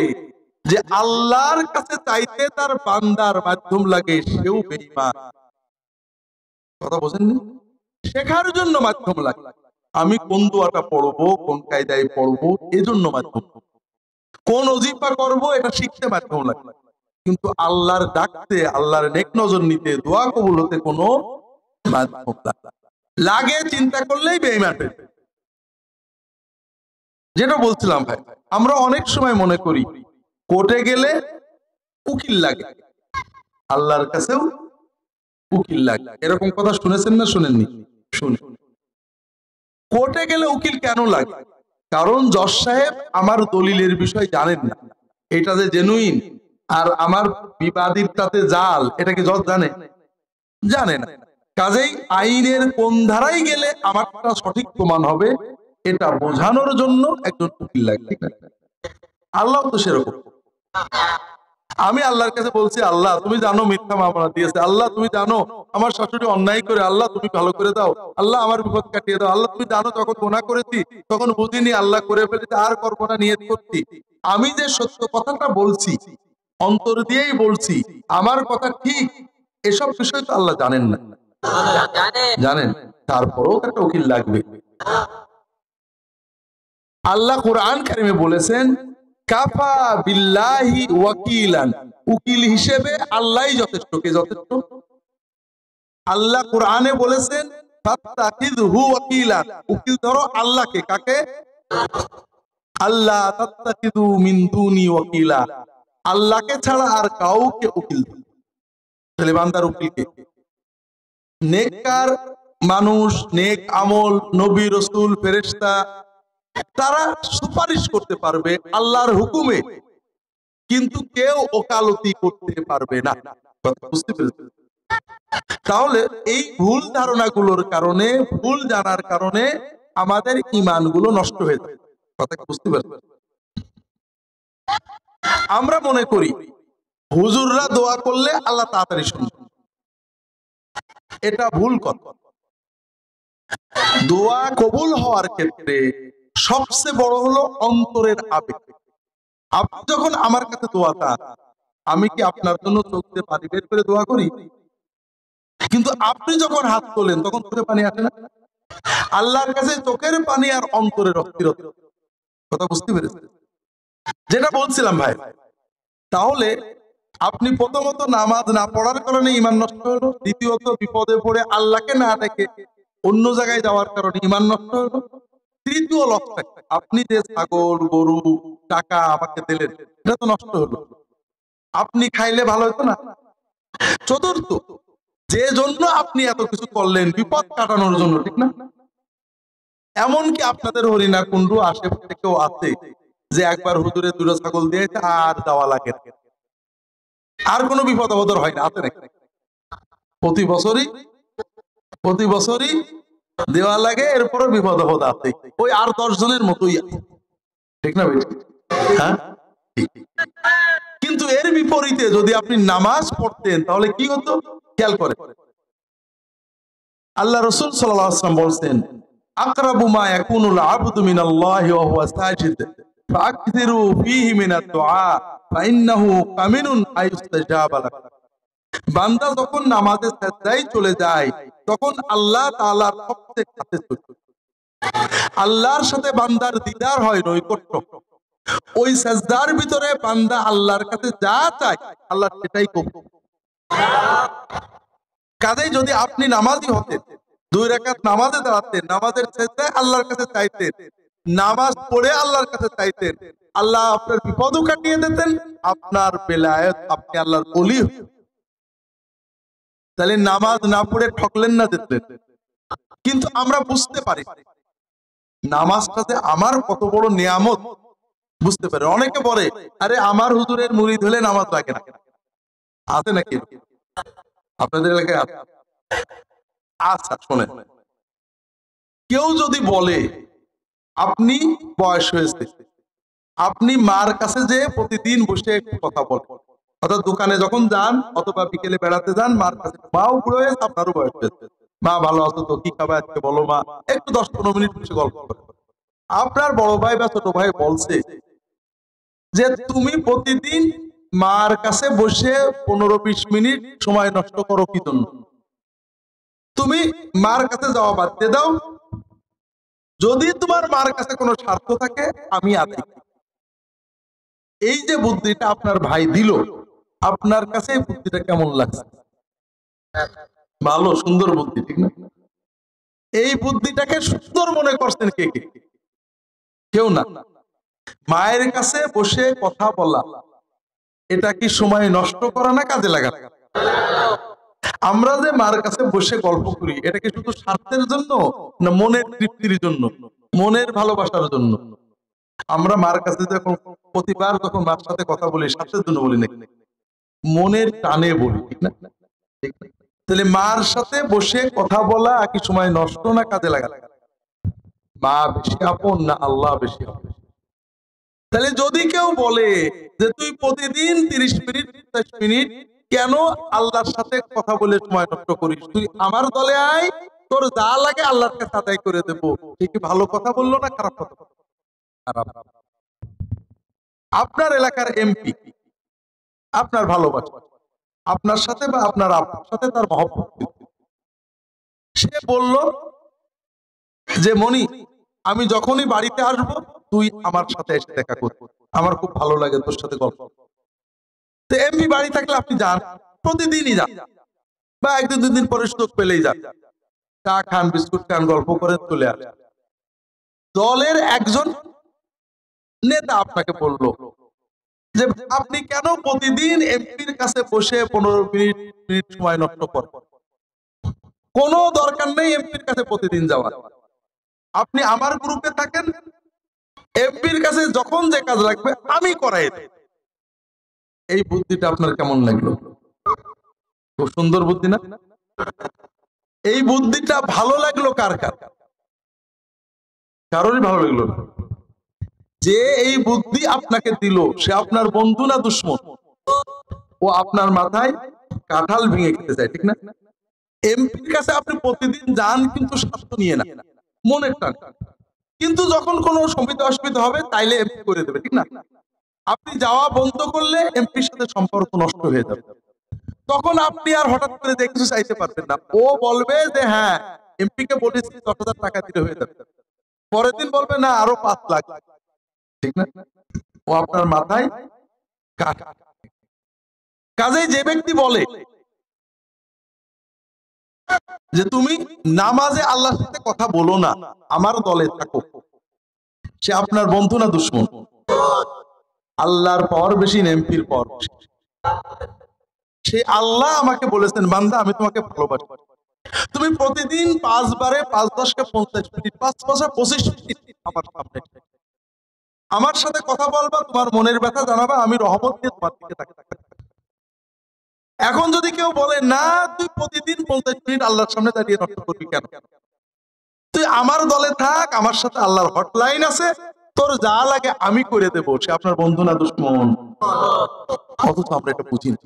যে আল্লাহর কাছে চাইতে তার বান্দার মাধ্যম লাগে, সেও বেঈমান। কথা বোঝেননি? শেখার জন্য মাধ্যম লাগে, আমি কোন দোয়াটা পড়বো, কোন কায়দায় পড়বো, এজন্য মাধ্যম। কোন ওজিফা করবো, এটা শিখতে মাধ্যম লাগে। কিন্তু আল্লাহর ডাকতে, আল্লাহর নেক নজর নিতে, দোয়া কবুল হতে কোনো মাধ্যম লাগে চিন্তা করলেই বেঈমান। যেটা বলছিলাম ভাই, আমরা অনেক সময় মনে করি কোর্টে গেলে উকিল লাগে, আল্লাহর কাছেও উকিল লাগে। এরকম কথা শুনেছেন না শুনেননি? শুনে। কোর্টে গেলে উকিল কেন লাগে? কারণ জজ সাহেব আমার দলিলের বিষয় জানেন না, এটা যে জেনুইন আর আমার বিবাদীরটাতে জাল, এটা কি জজ জানে? জানে না। কাজেই আইনের কোন ধারায় গেলে আমারটা সঠিক প্রমাণ হবে, এটা বোঝানোর জন্য একজন উকিল লাগে। আল্লাহ তো সেরকম। আমি আল্লাহর কাছে বলছি, আল্লাহ তুমি জানো মিথ্যা মামলা দিয়েছে, আল্লাহ তুমি জানো আমার শাশুড়ি অন্যায় করে, আল্লাহ তুমি ভালো করে দাও, আল্লাহ আমার বিপদ কাটিয়ে দাও, আল্লাহ তুমি জানো যখন গুনাহ করেছি তখন বুঝিনি, আল্লাহ করে ফেলেছি, আর করবো না, নিয়ত করছি। আমি যে সত্য কথাটা বলছি, অন্তর দিয়েই বলছি, আমার কথা ঠিক, এসব বিষয় তো আল্লাহ জানেন না, জানেন। তারপরেও একটা উকিল লাগবে। আল্লাহ কোরআন কারিমে বলেছেন কাফা বিল্লাহি ওয়াকিলান, উকিল হিসেবে আল্লাহই যথেষ্ট। কে যথেষ্ট? আল্লাহ কোরআনে বলেছেন ফাত্তাখিযহু ওয়াকিলান, উকিল ধরো আল্লাহকে। কাকে? আল্লাহ তাত্তাখিযু মিন দুনি ওয়াকিলা, আল্লাহকে ছাড়া আর কাউকে উকিল। তাহলে বান্দার উকিলকে নেককার মানুষ, নেক আমল, নবী রাসূল ফেরেশতা, তারা সুপারিশ করতে পারবে আল্লাহর হুকুমে, কিন্তু কেউ ওকালতি করতে পারবে না। বুঝতে পেরেছেন? তাহলে এই ভুল ধারণাগুলোর কারণে, ভুল জানার কারণে আমাদের ঈমানগুলো নষ্ট হয়ে যায়। কথা বুঝতে পারছেন? আমরা মনে করি হুজুররা দোয়া করলে আল্লাহ তাড়াতাড়ি শুনবে, এটা ভুল কথা। দোয়া কবুল হওয়ার ক্ষেত্রে সবচেয়ে বড় হলো অন্তরের আবেগ। আপনি যখন আমার কাছে দোয়া চান, আমি কি আপনার জন্য চোখ দিয়ে পানি বের করে দোয়া করি? কিন্তু আপনি যখন হাত তোলেন তখন চোখে পানি আসে না? আল্লাহর কাছে চোখের পানি আর অন্তরের অস্থিরতা। কথা বুঝতে পেরেছেন? যেটা বলছিলাম ভাই, তাহলে আপনি প্রথমত নামাজ না পড়ার কারণে ঈমান নষ্ট হলো, দ্বিতীয়ত বিপদে পড়ে আল্লাহকে না ডেকে অন্য জায়গায় যাওয়ার কারণে ঈমান নষ্ট হলো, তৃতীয় লক্ষ্য আপনি যে ছাগল গরু টাকা আমাকে দিলেন, এটা তো নষ্ট হলো, আপনি খাইলে ভালো হতো না। চতুর্থ, যে জন্য আপনি এত কিছু করলেন বিপদ কাটানোর জন্য, ঠিক না? এমনকি আপনাদের হরিণা কুণ্ডু আশেপাশে কেউ আছে যে একবার হুজুরে দুটো ছাগল দিয়েছে আর দেওয়া লাগে না, আর কোনো বিপদ আপদ হয় না, আছে নাকি? প্রতি বছরই দেওয়া লাগে, এরপরে বিপদ আপদ আছে, ওই আর 10 জনের মতোই আছে, ঠিক না ভাই? হ্যাঁ, কিন্তু এর বিপরীতে যদি আপনি নামাজ পড়তেন তাহলে কি হতো খেয়াল করে। আল্লাহ রাসূল সাল্লাল্লাহু আলাইহি ওয়াসাল্লাম বলেন আকরাবু মা ইয়াকুনুল আবদু মিনাল্লাহি ওয়া হুয়া সাজিদ ফাআকসিরু ফীহি মিনাদ দুআ ফাইন্নাহু কামিনুন আইয়ুস্তাজাবা লাক। বান্দা যখন নামাজে সিজদায় চলে যায় তখন আল্লাহ তাআলার সবচেয়ে কাছে চলে যায়, আল্লাহর সাথে বান্দার দিদার হয়, নৈকট্য। ওই সিজদার ভিতরে বান্দা আল্লাহর কাছে যা চায় আল্লাহ সেটাই কবুল। কাজেই যদি আপনি নামাজি হতেন, 2 রাকাত নামাজে দাঁড়াতেন, নামাজের সিজদায় আল্লাহর কাছে চাইতেন, নামাজ পড়ে আল্লাহর কাছে চাইতেন, আল্লাহ আপনার বিপদও কাটিয়ে দিতেন, আপনার বেলায়েত, আপনি আল্লাহর ওলি। তাহলে নামাজ না পড়ে ঠকলেন না, দিতেন। কিন্তু আমরা বুঝতে পারি নামাজটা যে আমার কত বড় নিয়ামত বুঝতে পারে। অনেকে বলে আরে আমার হুজুরের মুরিদ হলে নামাজ লাগে না, আছে নাকি আপনাদের এলাকায়? আচ্ছা শোনেন, কেউ যদি বলে আপনি বয়স হয়েছে, আপনি মার কাছে যে প্রতিদিন বসে একটু কথা বলেন, অর্থাৎ দোকানে যখন যান অথবা বিকেলে বেড়াতে যান, মার কাছে, মাও বুড়ো হয়েছে আপনারও বয়স হয়েছে, মা ভালো আছো তো, কি খাবে আজকে বলো মা, একটু 10-15 মিনিট বসে গল্প করে। আপনার বড় ভাই বা ছোট ভাই বলছে যে তুমি প্রতিদিন মার কাছে বসে 15-20 মিনিট সময় নষ্ট করো কি জন্য? তুমি মার কাছে যাওয়া বাদ দিয়ে দাও, যদি তোমার মার কাছে কোনো স্বার্থ থাকে আমি আছি। এই যে বুদ্ধিটা আপনার ভাই দিল, আপনার কাছে এই বুদ্ধিটা কেমন লাগছে? ভালো, সুন্দর বুদ্ধি, ঠিক না? এই বুদ্ধিটাকে সুন্দর মনে করছেন কে কে? কেউ না। মায়ের কাছে বসে কথা বলা, এটা কি সময় নষ্ট করা না কাজে লাগা? আমরা যে মার কাছে বসে গল্প করি, এটা কি শুধু স্বার্থের জন্য না মনের তৃপ্তির জন্য, মনের ভালোবাসার জন্য? আমরা মার কাছে যখন প্রতিবার যখন মার সাথে কথা বলি, স্বার্থের জন্য বলি না, মনের টানে বলি, ঠিক না? তাহলে মার সাথে বসে কথা বলা কি সময় নষ্ট না কাজে লাগা? মা বেশি আপন না আল্লাহ বেশি আপন? তাহলে যদি কেউ বলে যে তুই প্রতিদিন 30 মিনিট 40 মিনিট কেন আল্লাহর সাথে কথা বলে সময় নষ্ট করিস, তুই আমার দলে আয়, তোর যা লাগে আল্লাহর কাছে আদায় করে দেবো, সে কি ভালো কথা বললো না খারাপ কথা? খারাপ। আপনার এলাকার এমপি আপনার ভালোবাসা, আপনার সাথে বা আপনার আপনার সাথে তার মহব্বত, সে বলল যে মনি, আমি যখনই বাড়িতে আসবো তুই আমার সাথে এসে দেখা কর, আমার খুব ভালো লাগে তোর সাথে গল্প। তো এমপি বাড়ি থাকলে আপনি যান, প্রতিদিনই যান, বা 1-2 দিন পরে সুযোগ পেলেই যান, চা খান, বিস্কুট খান, গল্প করে চলে আসেন। দলের একজন নেতা আপনাকে বললো যে আপনি কেন প্রতিদিন এমপির কাছে বসে 15 মিনিট সময় নষ্ট করেন, কোনো দরকার নেই এমপির কাছে প্রতিদিন যাওয়ার, আপনি আমার গ্রুপে থাকেন, এমপির কাছে যখন যে কাজ লাগবে আমি করাই দেব। এই বুদ্ধিটা আপনার কেমন লাগলো? খুব সুন্দর বুদ্ধি না? এই বুদ্ধিটা ভালো লাগলো কার কার? কারোরই ভালো লাগলো না। যে এই বুদ্ধি আপনাকে দিল সে আপনার বন্ধু না দুশ্মন? ও আপনার মাথায় কাঁঠাল ভেঙে খেতে চায়, ঠিক না? এমপির কাছে আপনি প্রতিদিন যান কিন্তু স্বার্থ নিয়ে না, মনের টান, কিন্তু যখন কোনো সুবিধা অসুবিধা হবে তাইলে এমপি করে দেবে, ঠিক না? আপনি যাওয়া বন্ধ করলে এমপির সাথে সম্পর্ক নষ্ট হয়ে যাবে, তখন আপনি আর হঠাৎ করে যে কিছু চাইতে পারবেন না। ও বলবে যে হ্যাঁ এমপি কে বলেছি 10,000 টাকা দিলে হয়ে যাবে, পরের দিন বলবে না আরো 5 লাখ, ঠিক না? ও আপনার মাথায় কাটা। কাজেই যে ব্যক্তি বলে যে তুমি নামাজে আল্লাহর সাথে কথা বলো না, আমার দলে থাকো, সে আপনার বন্ধু না দুশ্মন? আল্লাহর পর বেশি না এমপির পর? সে আল্লাহ আমাকে বলেছেন বান্দা আমি তোমাকে ভালোবাসি, তুমি প্রতিদিন 5 বারে 5-10 কে 50 মিনিট 5-25 মিনিট আমার সামনে আমার সাথে কথা বলবা, তোমার মনের ব্যথা জানাবা, আমি রহমত দিয়ে তোমার দিকে তাকাবো। এখন যদি কেউ বলে না তুই প্রতিদিন 50 মিনিট আল্লাহর সামনে দাঁড়িয়ে নষ্ট করবি কেন, তুই আমার দলে থাক, আমার সাথে আল্লাহর হটলাইন আছে, তোর যা লাগে আমি করে দেবো, সে আপনার বন্ধু না দুশ্মন? অথচ আমরা এটা বুঝি না।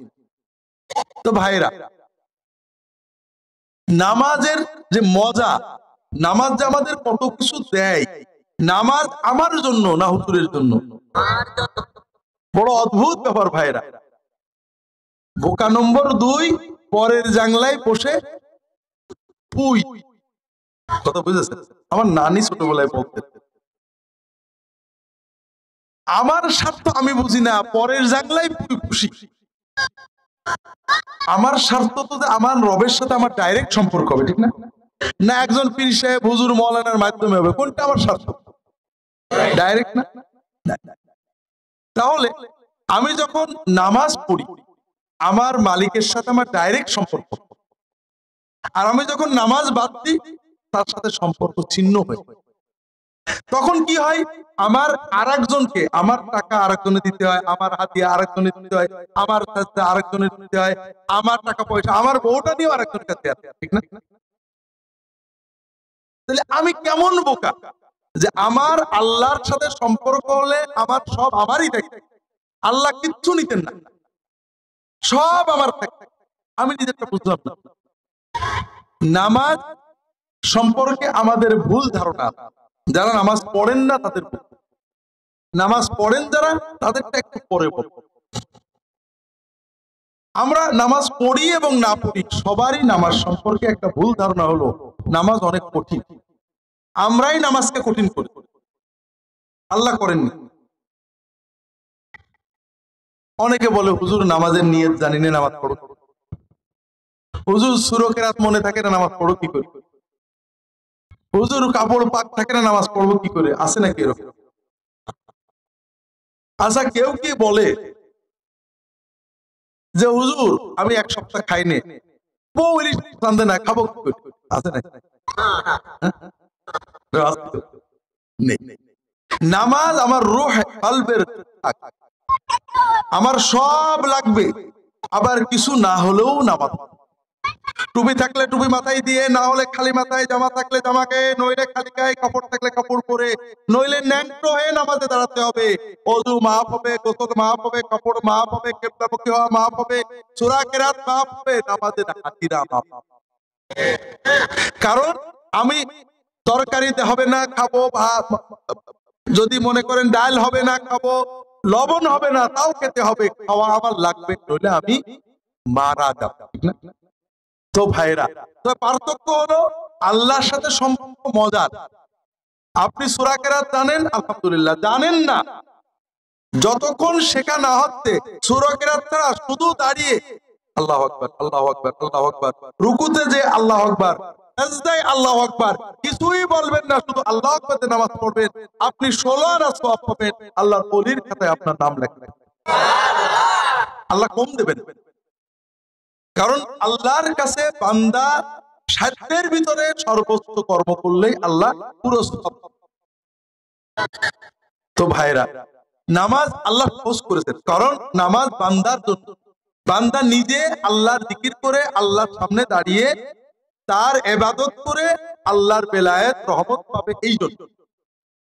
তো ভাইরা, নামাজের যে মজা, নামাজ যে আমাদের কত কিছু দেয়, নামাজ আমার জন্য না হুজুরের জন্য? বড় অদ্ভুত ব্যাপার ভাইরা। বোকা নম্বর 2, পরের জাংলায় বসে পুই, কথা বুঝেছেন? আমার নানি ছোটবেলায় বলতেন আমার স্বার্থ আমি বুঝি না, পরের জাংলায় পুই খুশি। আমার স্বার্থ তো যে আমার রবের সাথে আমার ডাইরেক্ট সম্পর্ক হবে, ঠিক না? না একজন পীর সাহেব হুজুর মৌলানার মাধ্যমে হবে, কোনটা আমার স্বার্থ? ডাইরেক্ট না? তাহলে আমি যখন নামাজ পড়ি আমার মালিকের সাথে আমার ডাইরেক্ট সম্পর্ক, আর আমি যখন নামাজ বাদ দিই তার সাথে সম্পর্ক ছিন্ন হয়। তখন কি হয়, আমার আরেকজনকে আমার টাকা আরেকজনে দিতে হয়, আমার হাতিয়া আরেকজনে দিতে হয়, আমার সাজদা আরেকজনে দিতে হয়, আমার টাকা পয়সা আমার বউটা নিয়ে আরেকজনের কাছে আছে, ঠিক না? তাহলে আমি কেমন বোকা যে আমার আল্লাহর সাথে সম্পর্ক হলে আমার সব আমারই থাকে, আল্লাহ কিচ্ছু নিতেন না, সব আমার থাকে, আমি নিজেরটা বুঝলাম না। নামাজ সম্পর্কে আমাদের ভুল ধারণা, যারা নামাজ পড়েন না তাদের ভুল, নামাজ পড়েন যারা তাদেরটা একটু পরে বলব। আমরা নামাজ পড়ি এবং না পড়ি সবারই নামাজ সম্পর্কে একটা ভুল ধারণা হলো নামাজ অনেক কঠিন, আমরাই নামাজকে কঠিন করি, আল্লাহ করেননি। অনেকে বলে হুজুর নামাজের নিয়ত জানি না, নামাজ পড়ো। হুজুর সূরা কেরাত মনে থাকে না, নামাজ পড়ো কি করে? হুজুর কাপড় পাক থাকে না, নামাজ পড়বো কি করে? আছে নাকি এরকম? আচ্ছা, কেউ কি বলে যে হুজুর আমি এক সপ্তাহ খাইনি, বউ ইলিশ রাঁধে না, খাবো কি করে? আছে নাকি? নামাজ আমার রূহ কলবের, আমার সব লাগবে, আবার কিছু না হলেও নামাজ। টুপি থাকলে টুপি মাথায় দিয়ে, না হলে খালি মাথায়, জামা থাকলে জামাকে, নইলে খালি গায়ে, কাপড় থাকলে কাপড় পরে, নইলে ন্যাংটো হয়ে নামাজে দাঁড়াতে হবে। ওযু মাফ হবে, গোসল মাফ হবে, কাপড় মাফ হবে, কিবলামুখী হওয়া মাফ হবে, সূরা কেরাত মাফ হবে, নামাজে হাজিরা মাফ হবে। কারণ আমি তরকারিতে হবে না খাবো, যদি মনে করেন ডাল হবে না খাবো, লবণ হবে না তাও খেতে হবে, খাওয়া আমার লাগবে, নইলে আমি মারা যাব। ঠিক না? তো ভাইরা, তো পার্থক্য হলো আল্লাহর সাথে সম্পর্ক মজার। আপনি সূরা কেরাত জানেন, আলহামদুলিল্লাহ, জানেন না, যতক্ষণ শেখা না হচ্ছে সূরা কেরাত ছাড়া শুধু দাঁড়িয়ে আল্লাহু আকবার, আল্লাহু আকবার, আল্লাহু আকবার, রুকুতে যে আল্লাহু আকবার, সাজদায় আল্লাহু আকবার, কিছুই বলবেন না, শুধু আল্লাহু আকবারে নামাজ পড়বেন, আপনি 16 আনা সওয়াব পাবেন, আল্লাহর ওলির খাতায় আপনার নাম লেখবেন, আল্লাহ কম দেবেন। কারণ আল্লাহর কাছে বান্দা সাধ্যের ভিতরে সর্বোচ্চ কর্ম করলেই আল্লাহ পুরো সওয়াব। তো ভাইরা, নামাজ আল্লাহ ফরজ করেছেন, কারণ নামাজ বান্দার জন্য, বান্দা নিজে আল্লাহর জিকির করে আল্লাহর সামনে দাঁড়িয়ে তার ইবাদত করে আল্লাহর বেলায়েত রহমত পাবে, এই জন্য।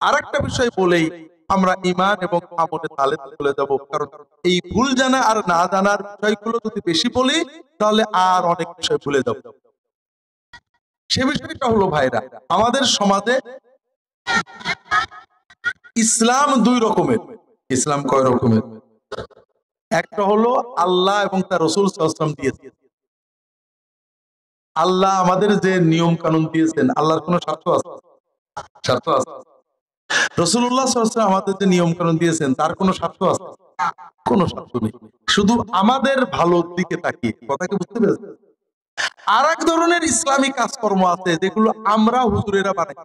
আরেকটা বিষয় বলেই আমরা ঈমান এবং আমলে তালে চলে যাব, কারণ এই ভুল জানা আর না জানার বিষয়গুলো যদি বেশি বলি তাহলে আর অনেক বিষয় ভুলে যাব। সে বিষয়টা হলো ভাইরা, আমাদের সমাজে ইসলাম দুই রকমের। ইসলাম কয় রকমের? একটা হলো আল্লাহ এবং তার রাসূল সাল্লাল্লাহু আলাইহি ওয়াসাল্লাম দিয়েছেন। আল্লাহ আমাদের যে নিয়ম কানুন দিয়েছেন, আল্লাহর কোনো স্বার্থ আছে? স্বার্থ আছে? রাসূলুল্লাহ সাল্লাল্লাহু আলাইহি ওয়াসাল্লাম আমাদের যে নিয়ম কানুন দিয়েছেন তার কোনো স্বার্থ আছে? কোনো স্বার্থ নেই, শুধু আমাদের ভালোর দিকে তাকিয়ে। কথা কি বুঝতে পেরেছেন? আর এক ধরনের ইসলামী কাজকর্ম আছে যেগুলো আমরা হুজুরেরা বানাই,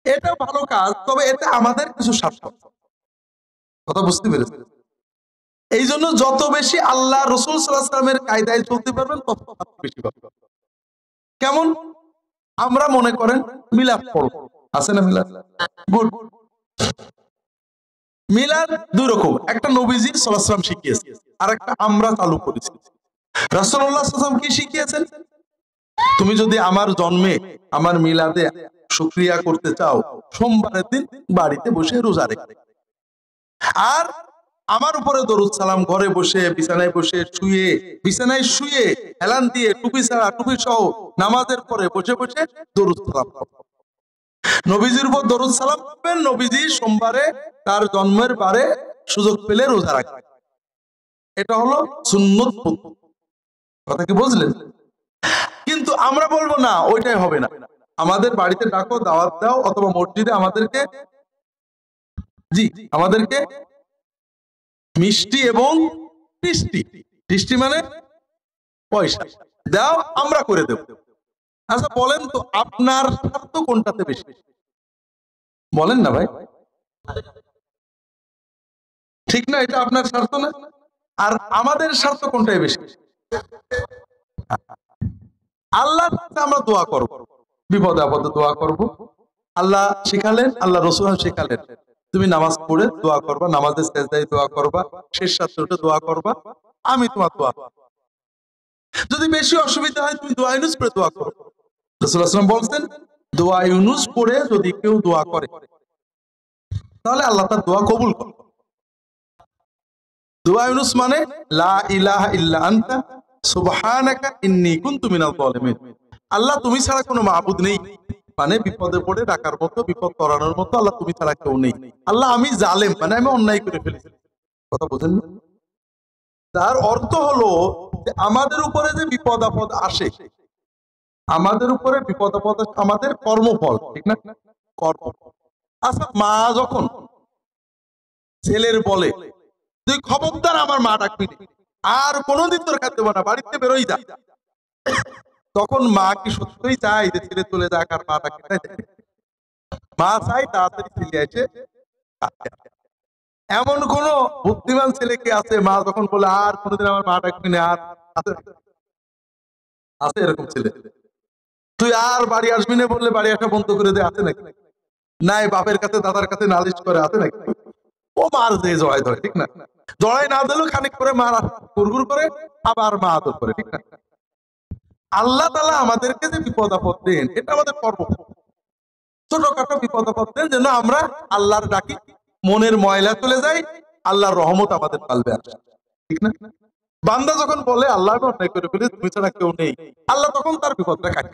এটা ভালো কাজ, তবে এতে আমাদের কিছু স্বার্থ। কথা বুঝতে পেরেছেন? এই জন্য যত বেশি আল্লাহ রাসূল সাল্লাল্লাহু আলাইহি ওয়াসাল্লামের কায়দায় চলতে পারবেন তত বেশি পাবেন। কেমন? আমরা মনে করেন মিলাদ পড়ব, আছে না মিলাদ? গুড। মিলাদ দুই রকম, একটা নবীজি সাল্লাল্লাহু আলাইহি ওয়াসাল্লাম শিখিয়েছেন, আর একটা আমরা চালু করেছি। রাসূলুল্লাহ সাল্লাল্লাহু আলাইহি ওয়াসাল্লাম কি শিখিয়েছেন? তুমি যদি আমার জন্মে, আমার মিলাদে শুকরিয়া করতে চাও, সোমবারের দিন বাড়িতে বসে রোজা রেখে, আর আমার উপরে দরুদ সালাম ঘরে বসে, বিছানায় বসে, শুয়ে, বিছানায় শুয়ে হেলান দিয়ে, টুপি ছাড়া, টুপি সহ নামাজের পরে বসে বসে দরুদ সালাম করবেন, নবীজির উপর দরুদ সালাম করবেন, নবীজি সোমবারে তার জন্মের বারে সুযোগ পেলে রোজা রাখবেন। এটা হলো সুন্নত পদ্ধতি। কথা কি বুঝলেন? কিন্তু আমরা বলবো না, ওইটাই হবে না, আমাদের বাড়িতে ডাকো, দাওয়াত দাও, অথবা মসজিদে আমাদেরকে, জি, আমাদেরকে মিষ্টি এবং বৃষ্টি, বৃষ্টি মানে পয়সা দাও, আমরা করে দেব। আচ্ছা বলেন তো, আপনার স্বার্থ কোনটাতে বেশি? বলেন না ভাই, ঠিক না? এটা আপনার স্বার্থ না? আর আমাদের স্বার্থ কোনটাই বেশি? আল্লাহর কাছে আমরা দোয়া করব, বিপদে আপদে দোয়া করব। আল্লাহ শিখালেন, আল্লাহ রাসূল শিখালেন, তুমি নামাজ পড়ে দোয়া করবা, নামাজের সেজদায় দোয়া করবা, শেষ রাতে উঠে দোয়া করবা, আমি তোমার দোয়া করব। যদি বেশি অসুবিধা হয় তুমি দোয়া ইউনুস করে দোয়া করো। রাসূলুল্লাহ সাল্লাল্লাহু আলাইহি ওয়াসাল্লাম বলছেন, দোয়া ইউনুস পড়ে যদি কেউ দোয়া করে তাহলে আল্লাহ তার দোয়া কবুল করে। দোয়া ইউনুস মানে লা ইলাহা ইল্লা আনতা সুবহানাকা ইন্নী কুনতু মিনাল যালিমিন। আল্লাহ তুমি ছাড়া কোনো মাবুদ নেই, মানে বিপদে পড়ে ডাকার মতো, বিপদ করানোর মতো আল্লাহ তুমি ছাড়া কেউ নেই। আল্লাহ আমি জালেম, মানে আমি অন্যায় করে ফেলেছি। কথা বোঝেন না? তার অর্থ হলো যে আমাদের উপরে যে বিপদ আপদ আসে, আমাদের উপরে বিপদ আপদ আমাদের কর্মফল, ঠিক না? কর্ম। আচ্ছা, মা যখন ছেলের বলে তুই খবরদার আমার মা ডাকবি আর কোনোদিন তোর খাদ্য বানা, বাড়িতে বেরোই যা, তখন মা কি সত্যই চায় যে ছেলে চলে যাক আর মা ডাকে? মা চাই তাড়াতাড়ি ছেলে এসে। এমন কোন বুদ্ধিমান ছেলে কি আছে মা যখন বলে আর কোনোদিন আমার মা ডাকবি না, আর আছে এরকম ছেলে? তুই আর বাড়ি আসবি না বললে বাড়ি আসা বন্ধ করে দেয়, আছে নাকি? নাই বাপের কাছে দাদার কাছে নালিশ করে, আছে নাকি? ও মার যে জড়াই ধরে, ঠিক না? জড়াই না দিলেও খানিক করে মার গুড়গুড় করে, আবার মা আদর করে, ঠিক না? আল্লাহ তাআলা আমাদেরকে যে বিপদ আপদ দেন এটা আমাদের কর্ম। ছোটখাটো বিপদ আপদ দেন যেন আমরা আল্লাহর ডাকি, মনের ময়লা চলে যায়, আল্লাহর রহমত আমাদের পালবে আসে, ঠিক না? বান্দা যখন বলে আল্লাহ আমি অন্যায় করে ফেলি, তুমি ছাড়া কেউ নেই, আল্লাহ তখন তার বিপদটা কাটে।